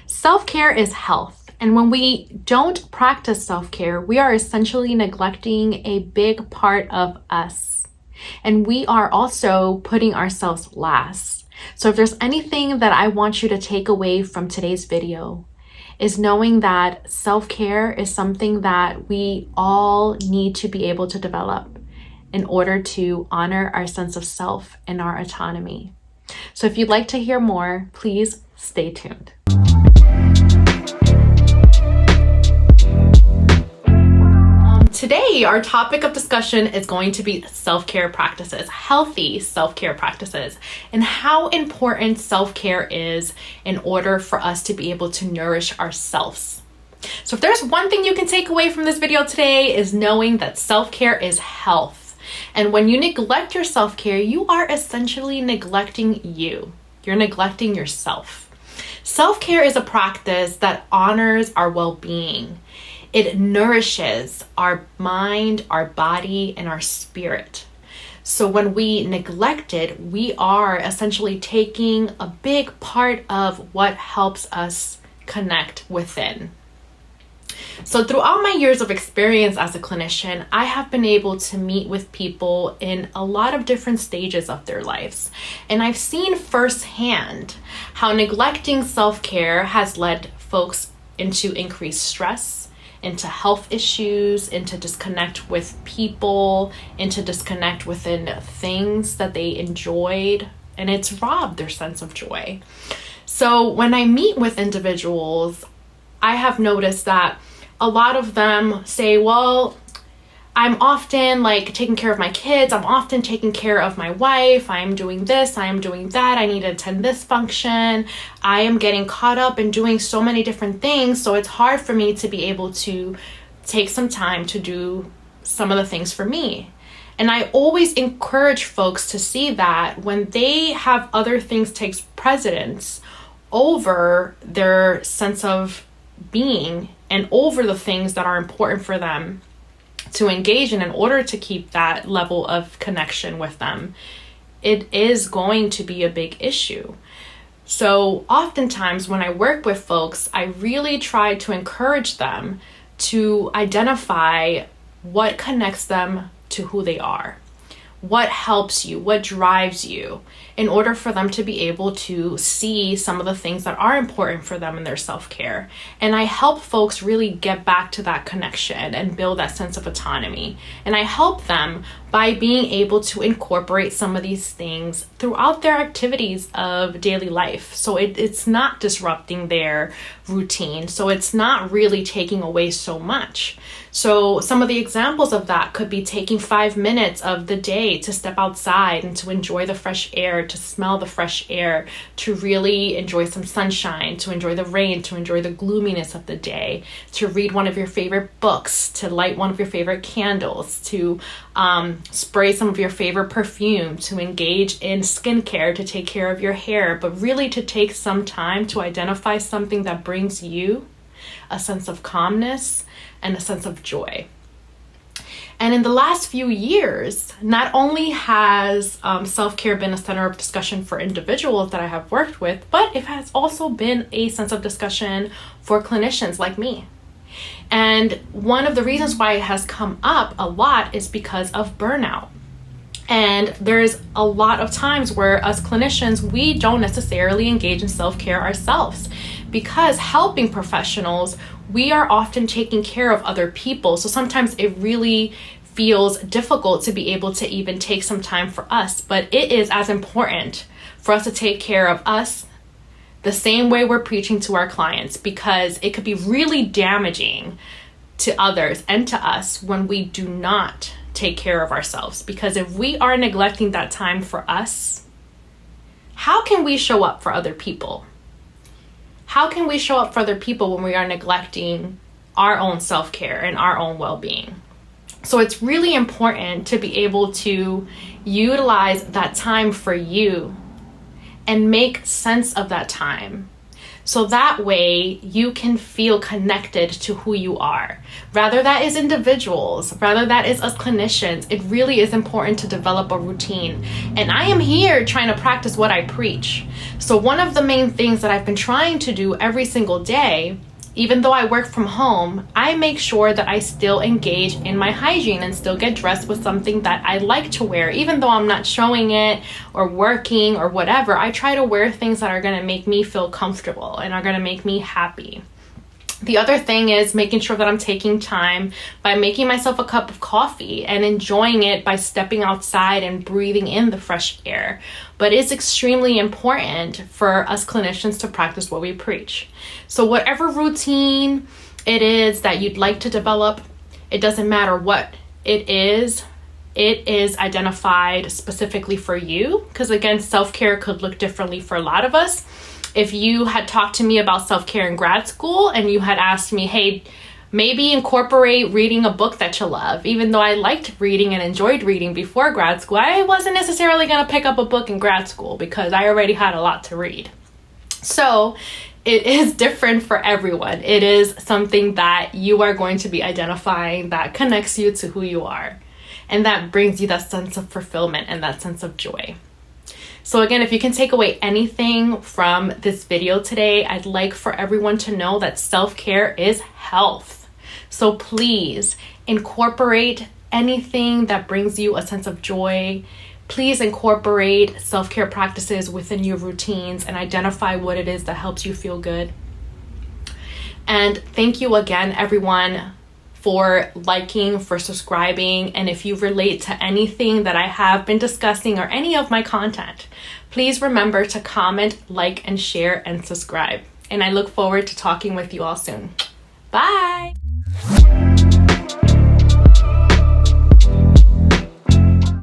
Self-care is health, and when we don't practice self-care, we are essentially neglecting a big part of us, and we are also putting ourselves last. So if there's anything that I want you to take away from today's video, is knowing that self-care is something that we all need to be able to develop in order to honor our sense of self and our autonomy. So if you'd like to hear more, please stay tuned. Today, our topic of discussion is going to be self-care practices, healthy self-care practices, and how important self-care is in order for us to be able to nourish ourselves. So if there's one thing you can take away from this video today is knowing that self-care is health. And when you neglect your self-care, you are essentially neglecting you. You're neglecting yourself. Self-care is a practice that honors our well-being. It nourishes our mind, our body, and our spirit. So when we neglect it, we are essentially taking a big part of what helps us connect within. So throughout my years of experience as a clinician, I have been able to meet with people in a lot of different stages of their lives. And I've seen firsthand how neglecting self-care has led folks into increased stress, into health issues, into disconnect with people, into disconnect within things that they enjoyed, and it's robbed their sense of joy. So when I meet with individuals, I have noticed that a lot of them say, well, I'm often taking care of my kids, I'm often taking care of my wife, I'm doing this, I'm doing that, I need to attend this function, I am getting caught up in doing so many different things, so it's hard for me to be able to take some time to do some of the things for me. And I always encourage folks to see that when they have other things take precedence over their sense of being and over the things that are important for them to engage in order to keep that level of connection with them, it is going to be a big issue. So oftentimes when I work with folks, I really try to encourage them to identify what connects them to who they are, what helps you, what drives you, in order for them to be able to see some of the things that are important for them in their self-care. And I help folks really get back to that connection and build that sense of autonomy. And I help them by being able to incorporate some of these things throughout their activities of daily life. So it's not disrupting their routine. So it's not really taking away so much. So some of the examples of that could be taking 5 minutes of the day to step outside and to enjoy the fresh air, to smell the fresh air, to really enjoy some sunshine, to enjoy the rain, to enjoy the gloominess of the day, to read one of your favorite books, to light one of your favorite candles, to spray some of your favorite perfume, to engage in skincare, to take care of your hair, but really to take some time to identify something that brings you a sense of calmness and a sense of joy. And in the last few years, not only has self-care been a center of discussion for individuals that I have worked with, but it has also been a sense of discussion for clinicians like me. And one of the reasons why it has come up a lot is because of burnout. And there's a lot of times where as clinicians, we don't necessarily engage in self-care ourselves, because helping professionals, we are often taking care of other people. So sometimes it really feels difficult to be able to even take some time for us, but it is as important for us to take care of us the same way we're preaching to our clients, because it could be really damaging to others and to us when we do not take care of ourselves. Because if we are neglecting that time for us, how can we show up for other people? How can we show up for other people when we are neglecting our own self-care and our own well-being? So it's really important to be able to utilize that time for you and make sense of that time So that way you can feel connected to who you are. Rather that is individuals, rather that is us clinicians, it really is important to develop a routine. And I am here trying to practice what I preach. So one of the main things that I've been trying to do every single day, even though I work from home, I make sure that I still engage in my hygiene and still get dressed with something that I like to wear. Even though I'm not showing it or working or whatever, I try to wear things that are gonna make me feel comfortable and are gonna make me happy. The other thing is making sure that I'm taking time by making myself a cup of coffee and enjoying it by stepping outside and breathing in the fresh air. But it's extremely important for us clinicians to practice what we preach. So whatever routine it is that you'd like to develop, it doesn't matter what it is identified specifically for you. Because again, self-care could look differently for a lot of us. If you had talked to me about self-care in grad school and you had asked me, hey, maybe incorporate reading a book that you love. Even though I liked reading and enjoyed reading before grad school, I wasn't necessarily going to pick up a book in grad school because I already had a lot to read. So it is different for everyone. It is something that you are going to be identifying that connects you to who you are. And that brings you that sense of fulfillment and that sense of joy. So again, if you can take away anything from this video today, I'd like for everyone to know that self-care is health. So please incorporate anything that brings you a sense of joy. Please incorporate self-care practices within your routines and identify what it is that helps you feel good. And thank you again, everyone, for liking, for subscribing, and if you relate to anything that I have been discussing or any of my content, please remember to comment, like, and share, and subscribe. And I look forward to talking with you all soon. Bye!